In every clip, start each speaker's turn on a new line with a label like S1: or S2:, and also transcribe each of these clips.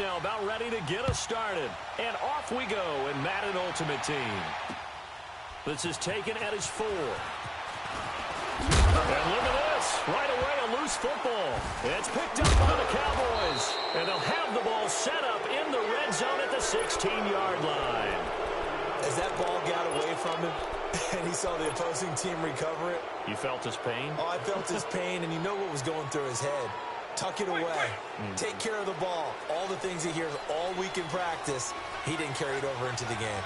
S1: now about ready to get us started. And off we go in Madden Ultimate Team. This is taken at his 4. And look at this. Right away, a loose football. It's picked up by the Cowboys. And they'll have the ball set up in the red zone at the 16-yard line.
S2: As that ball got away from him and he saw the opposing team recover it.
S1: You felt his pain?
S2: Oh, I felt his pain, and you know what was going through his head. Tuck it away. Take care of the ball. All the things he hears all week in practice, he didn't carry it over into the game.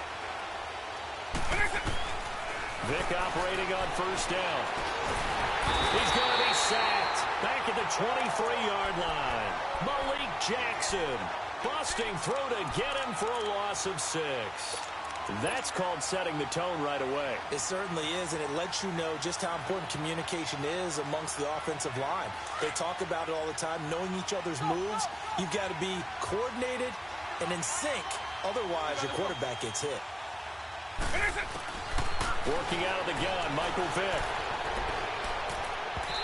S1: Vick operating on first down. He's going to be sacked. Back at the 23-yard line. Malik Jackson busting through to get him for a loss of 6. That's called setting the tone right away.
S2: It certainly is, and it lets you know just how important communication is amongst the offensive line. They talk about it all the time, knowing each other's moves. You've got to be coordinated and in sync. Otherwise, your quarterback gets hit.
S1: Working out of the gun, Michael Vick.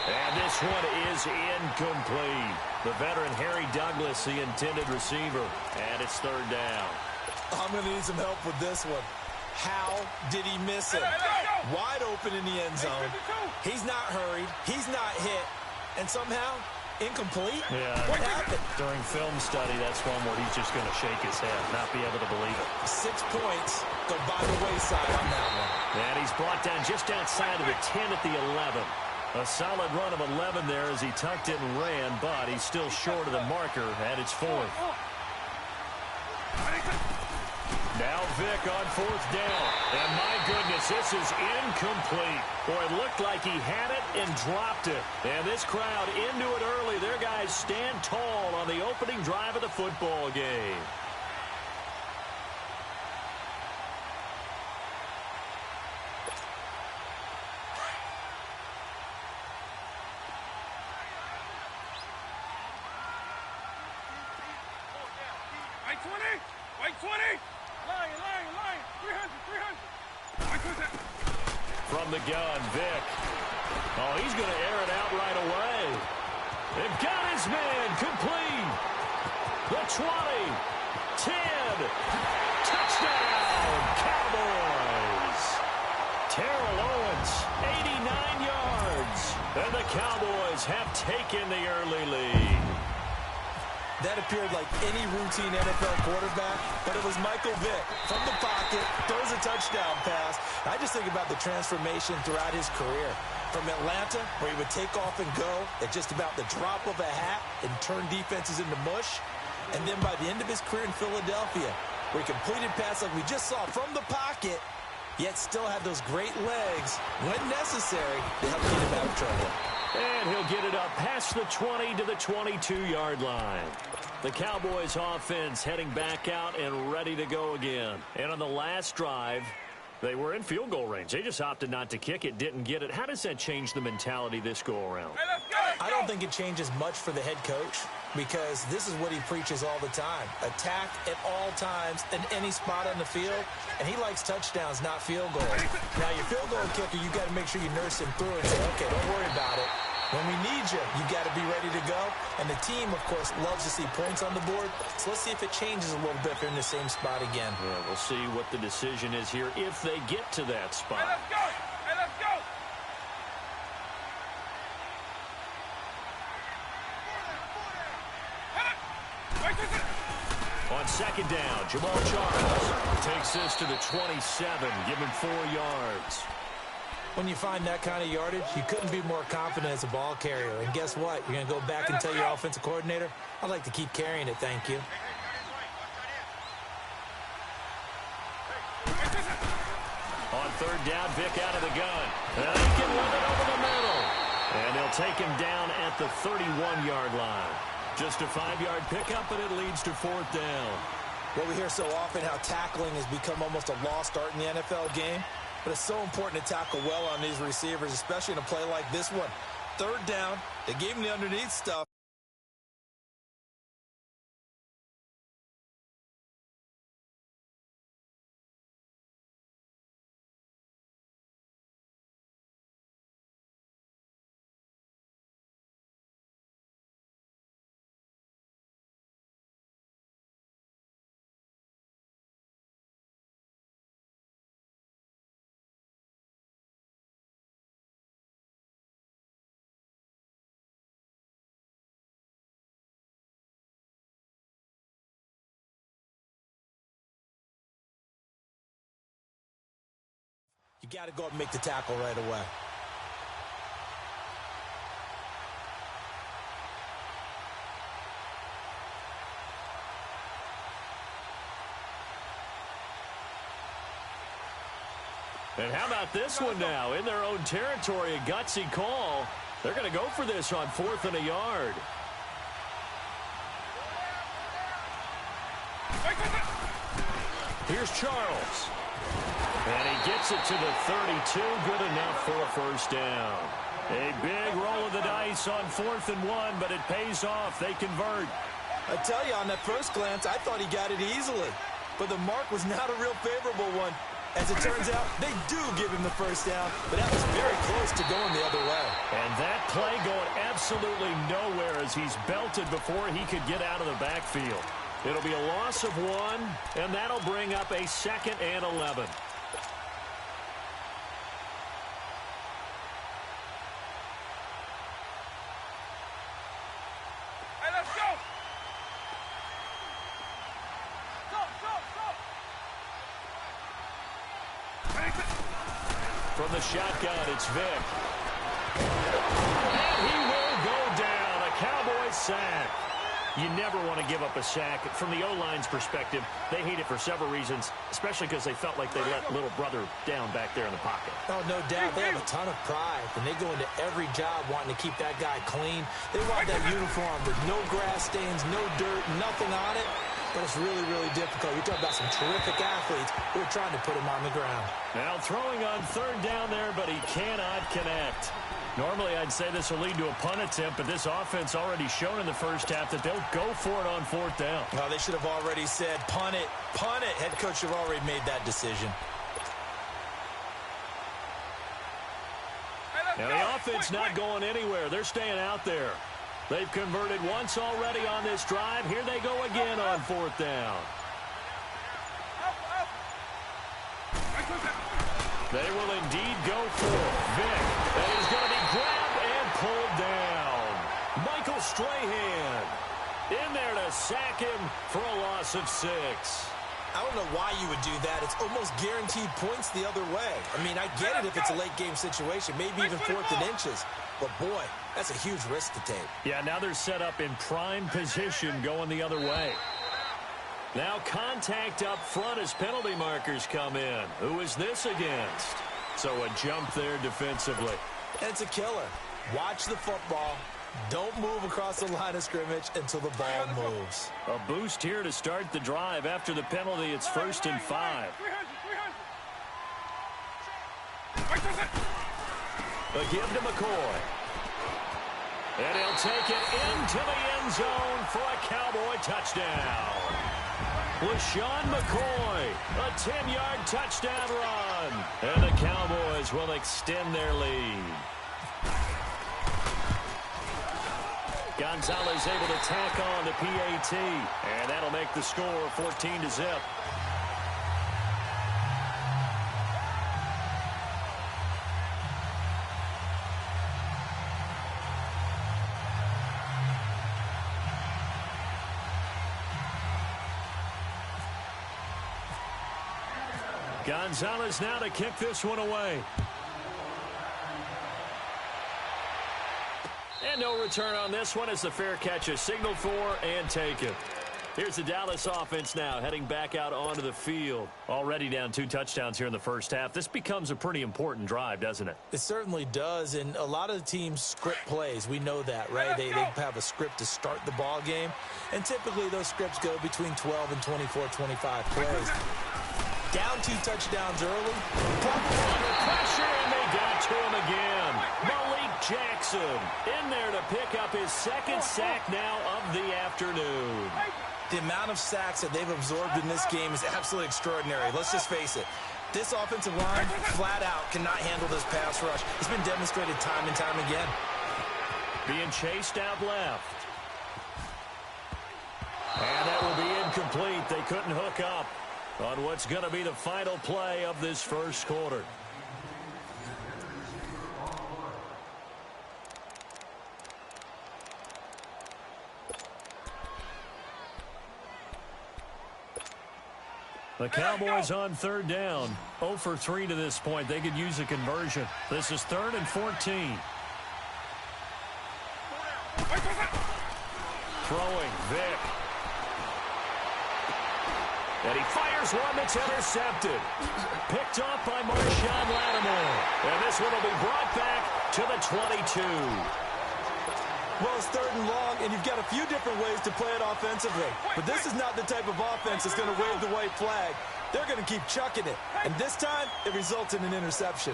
S1: And this one is incomplete. The veteran Harry Douglas, the intended receiver. And it's third down.
S2: I'm going to need some help with this one. How did he miss it? Wide open in the end zone. He's not hurried. He's not hit. And somehow, incomplete?
S1: Yeah.
S2: What happened?
S1: During film study, that's one where he's just going to shake his head, not be able to believe it.
S2: 6 points go by the wayside on that one.
S1: And he's brought down just outside of the 10 at the 11. A solid run of 11 there as he tucked it and ran, but he's still short of the marker at its 4th. Now Vick on 4th down. And my goodness, this is incomplete. Boy, it looked like he had it and dropped it. And this crowd into it early. Their guys stand tall on the opening drive of the football game.
S3: White 20! White 20! Line! 300!
S1: From the gun, Vick. Oh, he's going to air it out right away. They've got his man complete. The 20, 10, touchdown, Cowboys. Terrell Owens, 89 yards. And the Cowboys have taken the early lead.
S2: That appeared like any routine NFL quarterback, but it was Michael Vick from the pocket, throws a touchdown pass. I just think about the transformation throughout his career. From Atlanta, where he would take off and go at just about the drop of a hat and turn defenses into mush. And then by the end of his career in Philadelphia, where he completed pass like we just saw from the pocket, yet still had those great legs, when necessary, to help get him out of trouble.
S1: And he'll get it up past the 20 to the 22-yard line. The Cowboys offense heading back out and ready to go again. And on the last drive, they were in field goal range. They just opted not to kick it, didn't get it. How does that change the mentality this go-around?
S2: I don't think it changes much for the head coach, because this is what he preaches all the time. Attack at all times in any spot on the field, and he likes touchdowns, not field goals. Now, your field goal kicker, you got to make sure you nurse him through and say, okay, don't worry about it. When we need you, you got to be ready to go. And the team, of course, loves to see points on the board. So let's see if it changes a little bit if they're in the same spot again.
S1: Yeah, we'll see what the decision is here if they get to that spot.
S3: Hey, let's go! Hey, let's go!
S1: On second down, Jamal Charles takes this to the 27, give him 4 yards.
S2: When you find that kind of yardage, you couldn't be more confident as a ball carrier. And guess what? You're going to go back and tell your offensive coordinator, I'd like to keep carrying it, thank you.
S1: On third down, Vick out of the gun. And he can run it over the middle. And they'll take him down at the 31-yard line. Just a 5-yard pickup, and it leads to 4th down.
S2: Well, we hear so often how tackling has become almost a lost art in the NFL game. But it's so important to tackle well on these receivers, especially in a play like this one. Third down, they gave him the underneath stuff. You got to go up and make the tackle right away.
S1: And how about this one now? In their own territory, a gutsy call. They're going to go for this on 4th and a yard. Here's Charles. And he gets it to the 32. Good enough for a first down. A big roll of the dice on 4th and 1, but it pays off. They convert.
S2: I tell you, on that first glance, I thought he got it easily. But the mark was not a real favorable one. As it turns out, they do give him the first down, but that was very close to going the other way.
S1: And that play going absolutely nowhere as he's belted before he could get out of the backfield. It'll be a loss of 1, and that'll bring up a 2nd and 11.
S3: Hey, let's go!
S1: From the shotgun, it's Vic. And he will go down. A Cowboy sack. You never want to give up a sack. From the O-line's perspective, they hate it for several reasons, especially because they felt like they let little brother down back there in the pocket.
S2: Oh, no doubt. They have a ton of pride, and they go into every job wanting to keep that guy clean. They want that uniform with no grass stains, no dirt, nothing on it. But it's really, really difficult. You're talking about some terrific athletes who are trying to put him on the ground.
S1: Now throwing on 3rd down there, but he cannot connect. Normally, I'd say this will lead to a punt attempt, but this offense already shown in the first half that they'll go for it on 4th down.
S2: Well, they should have already said, punt it, punt it. Head coach should have already made that decision.
S1: Now, the offense not going anywhere. They're staying out there. They've converted once already on this drive. Here they go again on 4th down. They will indeed go for Vic. And he's going to be grabbed and pulled down. Michael Strahan in there to sack him for a loss of 6.
S2: I don't know why you would do that. It's almost guaranteed points the other way. I mean, I get it if it's a late game situation, maybe even 4th and inches. But, boy, that's a huge risk to take.
S1: Yeah, now they're set up in prime position going the other way. Now contact up front as penalty markers come in. Who is this against? So a jump there defensively.
S2: And it's a killer. Watch the football. Don't move across the line of scrimmage until the ball moves.
S1: A boost here to start the drive. After the penalty, it's 1st and 5. A give to McCoy. And he'll take it into the end zone for a Cowboy touchdown. LaShawn McCoy, a 10-yard touchdown run. And the Cowboys will extend their lead. Gonzalez able to tack on the PAT. And that'll make the score 14-0. Gonzalez now to kick this one away. And no return on this one as the fair catch is signaled for and taken. Here's the Dallas offense now heading back out onto the field. Already down 2 touchdowns here in the first half. This becomes a pretty important drive, doesn't it?
S2: It certainly does, and a lot of the teams script plays. We know that, right? They have a script to start the ball game, and typically those scripts go between 12 and 24, 25 plays. Down 2 touchdowns early.
S1: Under pressure, and they got to him again. Malik Jackson in there to pick up his 2nd sack now of the afternoon.
S2: The amount of sacks that they've absorbed in this game is absolutely extraordinary. Let's just face it. This offensive line, flat out, cannot handle this pass rush. It's been demonstrated time and time again.
S1: Being chased out left. And that will be incomplete. They couldn't hook up on what's going to be the final play of this first quarter. The Cowboys on third down. 0 for 3 to this point. They could use a conversion. This is 3rd and 14. Throwing, Vick. And he fires one that's intercepted. Picked off by Marshawn Lattimore. And this one will be brought back to the 22.
S2: Well, it's 3rd and long, and you've got a few different ways to play it offensively. But this is not the type of offense that's going to wave the white flag. They're going to keep chucking it. And this time, it results in an interception.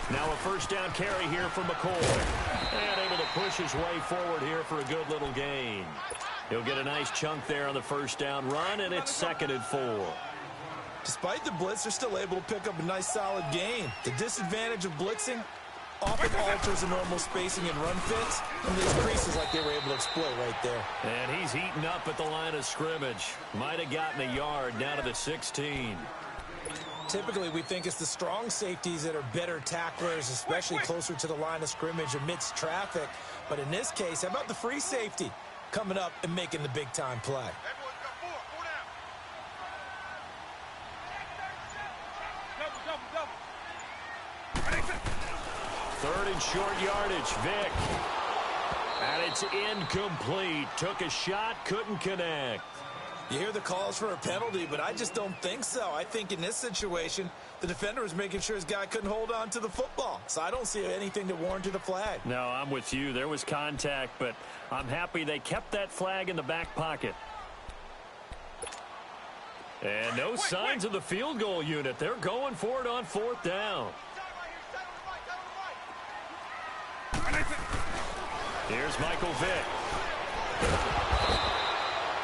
S1: Now a first down carry here for McCoy. And able to push his way forward here for a good little gain. He'll get a nice chunk there on the first down run, and it's 2nd and 4.
S2: Despite the blitz, they're still able to pick up a nice solid gain. The disadvantage of blitzing often alters the normal spacing and run fits, and these creases like they were able to exploit right there.
S1: And he's heating up at the line of scrimmage. Might have gotten a yard down to the 16.
S2: Typically, we think it's the strong safeties that are better tacklers, especially closer to the line of scrimmage amidst traffic. But in this case, how about the free safety coming up and making the big-time play?
S1: Third and short yardage, Vick. And it's incomplete. Took a shot, couldn't connect.
S2: You hear the calls for a penalty, but I just don't think so. I think in this situation, the defender was making sure his guy couldn't hold on to the football. So I don't see anything that warranted a flag.
S1: No, I'm with you. There was contact, but I'm happy they kept that flag in the back pocket. And no signs of the field goal unit. They're going for it on 4th down. Here's Michael Vick.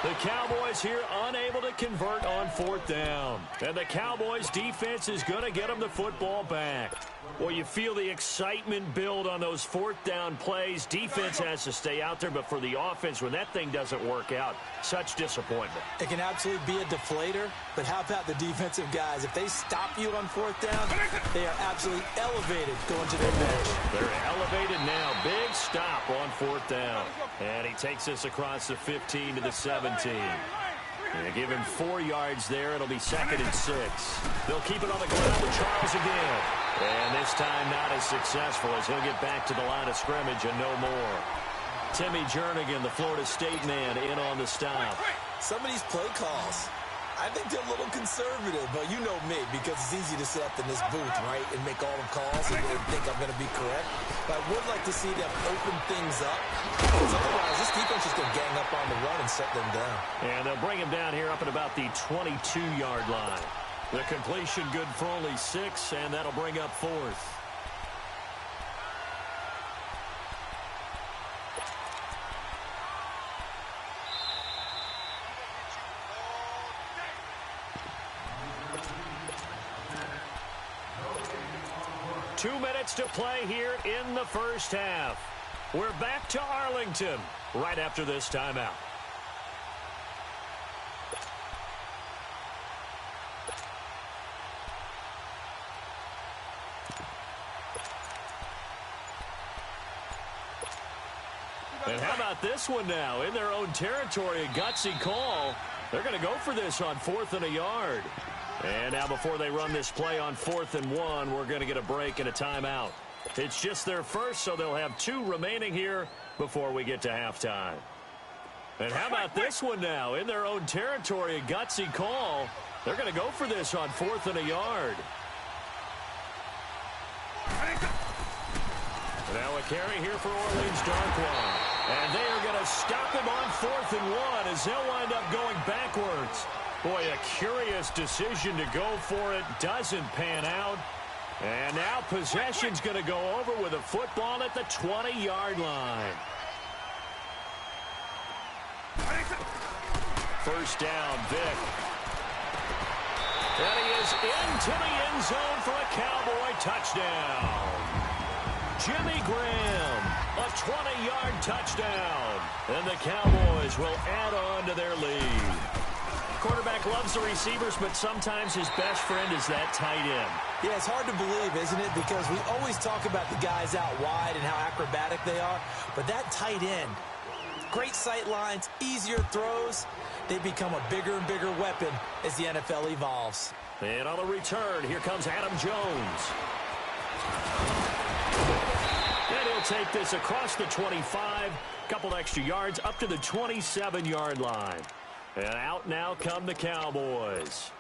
S1: The Cowboys here unable to convert on 4th down. And the Cowboys defense is going to get them the football back. Well, you feel the excitement build on those 4th down plays. Defense has to stay out there, but for the offense, when that thing doesn't work out, such disappointment.
S2: It can absolutely be a deflator, but how about the defensive guys? If they stop you on 4th down, they are absolutely elevated going to their bench.
S1: They're elevated now. Big stop on 4th down. And he takes us across the 15 to the 17. And they give him 4 yards there. It'll be 2nd and 6. They'll keep it on the ground with Charles again. And this time not as successful as he'll get back to the line of scrimmage and no more. Timmy Jernigan, the Florida State man, in on the stop.
S2: Some of these play calls, I think they're a little conservative, but you know me, because it's easy to sit up in this booth, right, and make all the calls and really think I'm going to be correct. But I would like to see them open things up, because otherwise this defense is going to gang up on the run and shut them down.
S1: And they'll bring him down here up at about the 22-yard line. The completion good for only 6, and that'll bring up 4th. Two minutes to play here in the first half. We're back to Arlington right after this timeout. And how about this one now? In their own territory, a gutsy call. They're going to go for this on 4th and a yard. And now before they run this play on 4th and 1, we're going to get a break and a timeout. It's just their first, so they'll have 2 remaining here before we get to halftime. And how about this one now? In their own territory, a gutsy call. They're going to go for this on 4th and a yard. Now a carry here for Orleans Darkwa. And they are going to stop him on 4th and 1 as they'll wind up going backwards. Boy, a curious decision to go for it. Doesn't pan out. And now possession's going to go over with a football at the 20-yard line. First down, Vick. And he is into the end zone for a Cowboy touchdown. Jimmy Graham, a 20-yard touchdown. And the Cowboys will add on to their lead. Quarterback loves the receivers, but sometimes his best friend is that tight end.
S2: Yeah, it's hard to believe, isn't it? Because we always talk about the guys out wide and how acrobatic they are. But that tight end, Great sight lines, easier throws. They become a bigger and bigger weapon as the NFL evolves.
S1: And on the return, here comes Adam Jones. And he'll take this across the 25, couple extra yards up to the 27-yard line. And out now come the Cowboys.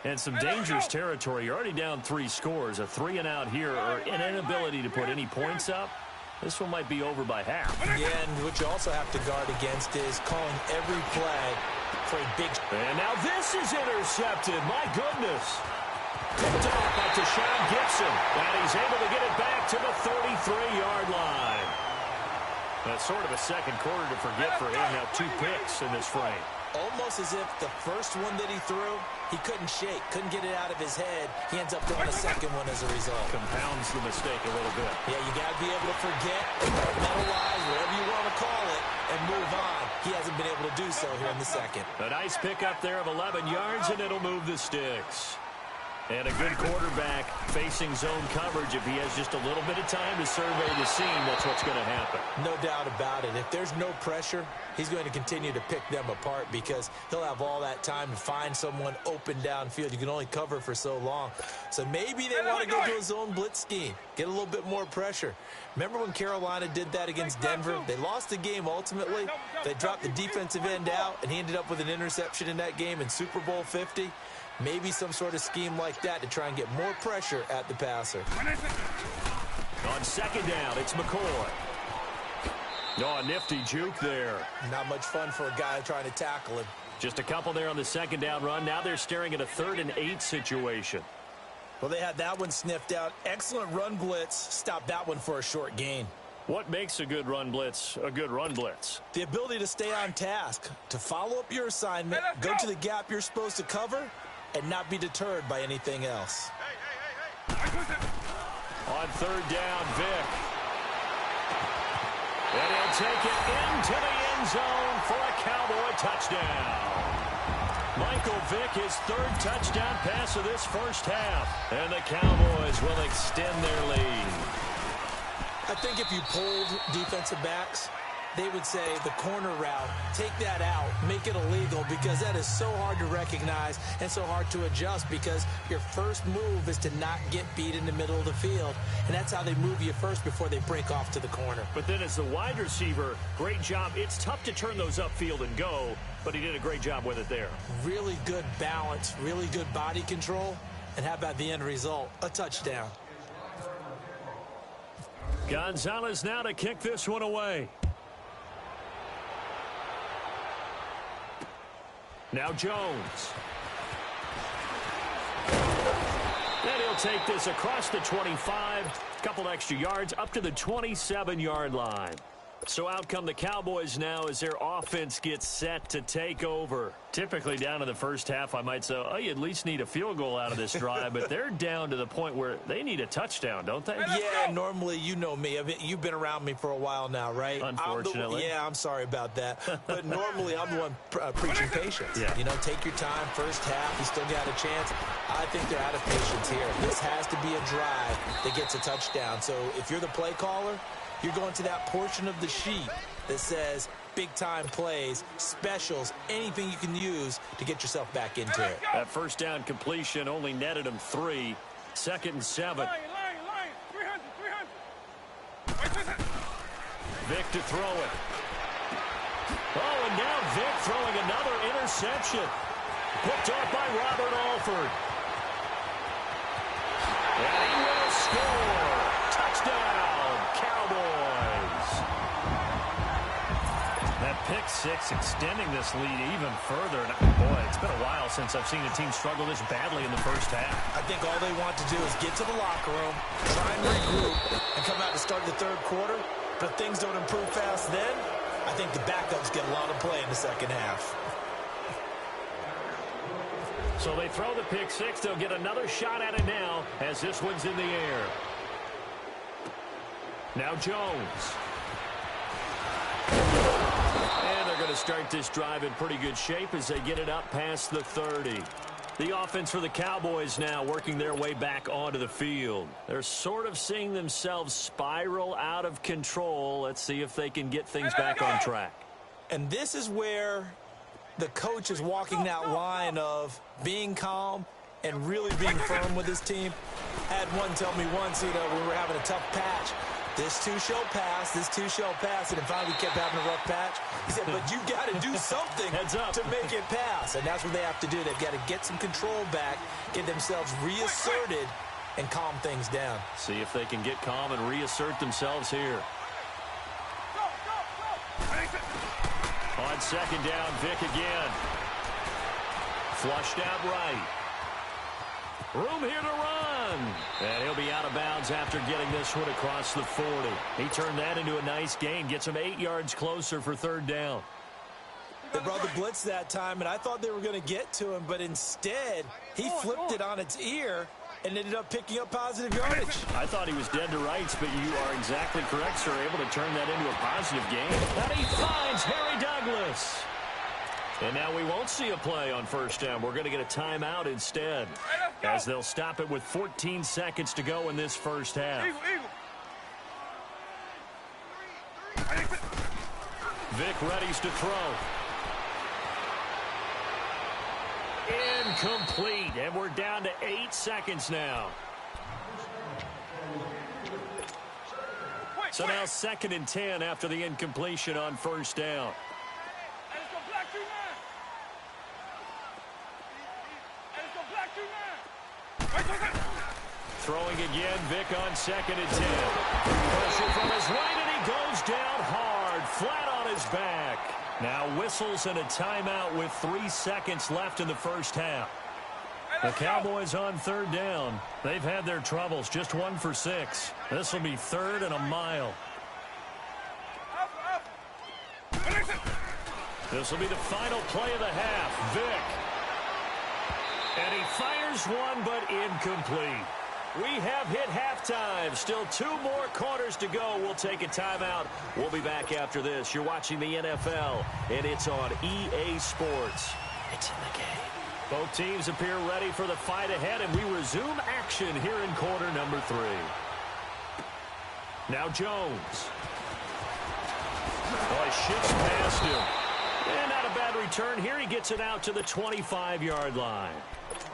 S1: And some dangerous territory. You're already down 3 scores. A 3-and-out here or an inability to put any points up. This one might be over by half.
S2: Yeah, and what you also have to guard against is calling every play for a big...
S1: And now this is intercepted. My goodness. Picked off by Deshaun Gibson. And he's able to get it back to the 33-yard line. That's sort of a second quarter to forget for him. Now 2 picks in this frame.
S2: Almost as if the first one that he threw, he couldn't shake, couldn't get it out of his head. He ends up throwing a second one as a result.
S1: Compounds the mistake a little bit.
S2: Yeah, you got to be able to forget, mentalize, whatever you want to call it, and move on. He hasn't been able to do so here in the second.
S1: A nice pickup there of 11 yards, and it'll move the sticks. And a good quarterback facing zone coverage. If he has just a little bit of time to survey the scene, that's what's going to happen.
S2: No doubt about it. If there's no pressure, he's going to continue to pick them apart because he'll have all that time to find someone open downfield. You can only cover for so long. So maybe they want to go to a zone blitz scheme, get a little bit more pressure. Remember when Carolina did that against Denver? They lost the game ultimately. They dropped the defensive end out, and he ended up with an interception in that game in Super Bowl 50. Maybe some sort of scheme like that to try and get more pressure at the passer.
S1: On second down, it's McCoy. Oh, a nifty juke there.
S2: Not much fun for a guy trying to tackle him.
S1: Just a couple there on the second down run. Now they're staring at a 3rd and 8 situation.
S2: Well, they had that one sniffed out. Excellent run blitz. Stopped that one for a short gain.
S1: What makes a good run blitz a good run blitz?
S2: The ability to stay on task, to follow up your assignment, go to the gap you're supposed to cover, and not be deterred by anything else.
S1: On 3rd down, Vick. And he'll take it into the end zone for a Cowboy touchdown. Michael Vick, his 3rd touchdown pass of this first half. And the Cowboys will extend their lead.
S2: I think if you polled defensive backs, they would say the corner route, take that out, make it illegal, because that is so hard to recognize and so hard to adjust because your first move is to not get beat in the middle of the field, and that's how they move you first before they break off to the corner.
S1: But then as the wide receiver, great job. It's tough to turn those upfield and go, but he did a great job with it there.
S2: Really good balance, really good body control, and how about the end result? A touchdown.
S1: Gonzalez now to kick this one away. Now Jones. And he'll take this across the 25. Couple extra yards up to the 27-yard line. So out come the Cowboys now as their offense gets set to take over. Typically down in the first half, I might say, oh, you at least need a field goal out of this drive. But they're down to the point where they need a touchdown, don't they?
S2: Yeah, normally, you know me. You've been around me for a while now, right?
S1: Unfortunately.
S2: I'm sorry about that. But normally, I'm the one preaching patience.
S1: Yeah.
S2: You know, take your time. First half, you still got a chance. I think they're out of patience here. This has to be a drive that gets a touchdown. So if you're the play caller, you're going to that portion of the sheet that says big-time plays, specials, anything you can use to get yourself back into it.
S1: That first down completion only netted him 3. 2nd and 7.
S3: Line. 300.
S1: Vick to throw it. Oh, and now Vick throwing another interception. Picked off by Robert Alford. And he will score. Touchdown, Cowboys. That pick 6 extending this lead even further. And, boy, it's been a while since I've seen a team struggle this badly in the first half.
S2: I think all they want to do is get to the locker room, try and regroup, and come out to start the 3rd quarter. But if things don't improve fast then, I think the backups get a lot of play in the second half.
S1: So they throw the pick 6. They'll get another shot at it now as this one's in the air. Now Jones. And they're going to start this drive in pretty good shape as they get it up past the 30. The offense for the Cowboys now working their way back onto the field. They're sort of seeing themselves spiral out of control. Let's see if they can get things back on track.
S2: And this is where the coach is walking that line of being calm and really being firm with his team. I had one tell me once, we were having a tough patch. This too shall pass, this too shall pass. And then finally we kept having a rough patch. He said, but you got to do something to make it pass. And that's what they have to do. They've got to get some control back, get themselves reasserted, and calm things down.
S1: See if they can get calm and reassert themselves here. On second down, Vic again. Flushed out right. Room here to run. And he'll be out of bounds after getting this one across the 40. He turned that into a nice gain. Gets him 8 yards closer for third down.
S2: They brought the blitz that time, and I thought they were going to get to him, but instead he flipped it on its ear and ended up picking up positive yardage.
S1: I thought he was dead to rights, but you are exactly correct, sir. Able to turn that into a positive gain. And he finds Harry Douglas. And now we won't see a play on first down. We're going to get a timeout instead, as they'll stop it with 14 seconds to go in this first half. Vic readies to throw. Incomplete, and we're down to 8 seconds now. So now 2nd and 10 after the incompletion on first down. Throwing again, Vic on 2nd and 10. Pressure from his right, and he goes down hard, flat on his back. Now whistles and a timeout with 3 seconds left in the first half. The Cowboys on third down. They've had their troubles, just 1 for 6. This will be 3rd and a mile. This will be the final play of the half. Vic. And he fires one, but incomplete. We have hit halftime. Still 2 more quarters to go. We'll take a timeout. We'll be back after this. You're watching the NFL, and it's on EA Sports. It's in the game. Both teams appear ready for the fight ahead, and we resume action here in quarter number 3. Now Jones. Oh, he shifts past him. And not a bad return here. He gets it out to the 25-yard line.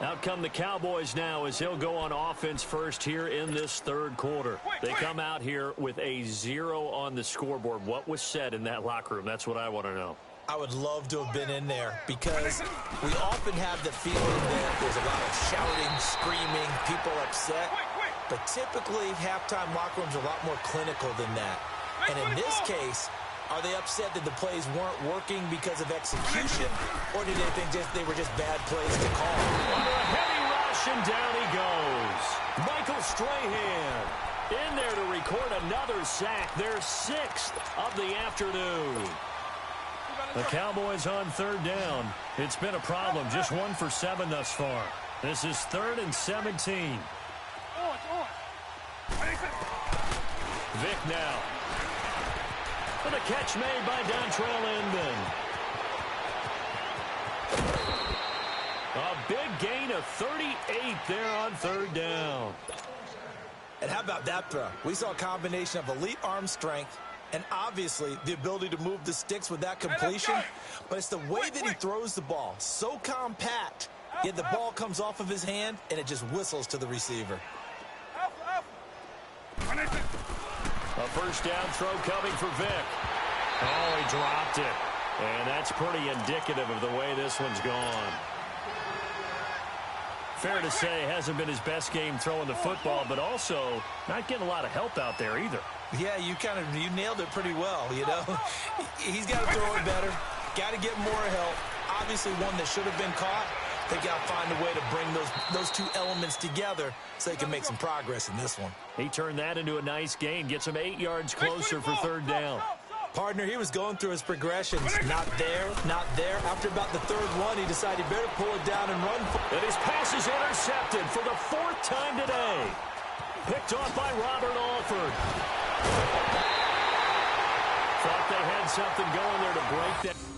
S1: Out come the Cowboys now as he'll go on offense first here in this third quarter. They come out here with a 0 on the scoreboard. What was said in that locker room? That's what I want to know.
S2: I would love to have been in there because we often have the feeling that there's a lot of shouting, screaming, people upset. But typically, halftime locker rooms are a lot more clinical than that. And in this case, are they upset that the plays weren't working because of execution, or did they think they were just bad plays to call?
S1: Under a heavy rush, and down he goes. Michael Strahan in there to record another sack, their 6th of the afternoon. The Cowboys on third down. It's been a problem, just 1 for 7 thus far. This is 3rd and 17. Vic now. And a catch made by Dontrell Inman. A big gain of 38 there on third down.
S2: And how about that throw? We saw a combination of elite arm strength and obviously the ability to move the sticks with that completion. But it's the way that he throws the ball. So compact, yet the ball comes off of his hand and it just whistles to the receiver.
S1: A first down throw coming for Vic. Oh, he dropped it. And that's pretty indicative of the way this one's gone. Fair to say, hasn't been his best game throwing the football, but also not getting a lot of help out there either.
S2: Yeah, you nailed it pretty well, you know. He's got to throw it better. Got to get more help. Obviously one that should have been caught. They got to find a way to bring those 2 elements together so they can make some progress in this one.
S1: He turned that into a nice gain. Gets him 8 yards closer for third down.
S2: Partner, he was going through his progressions. Not there, not there. After about the 3rd one, he decided he better pull it down and run.
S1: And his pass is intercepted for the 4th time today. Picked off by Robert Alford. Thought they had something going there to break that.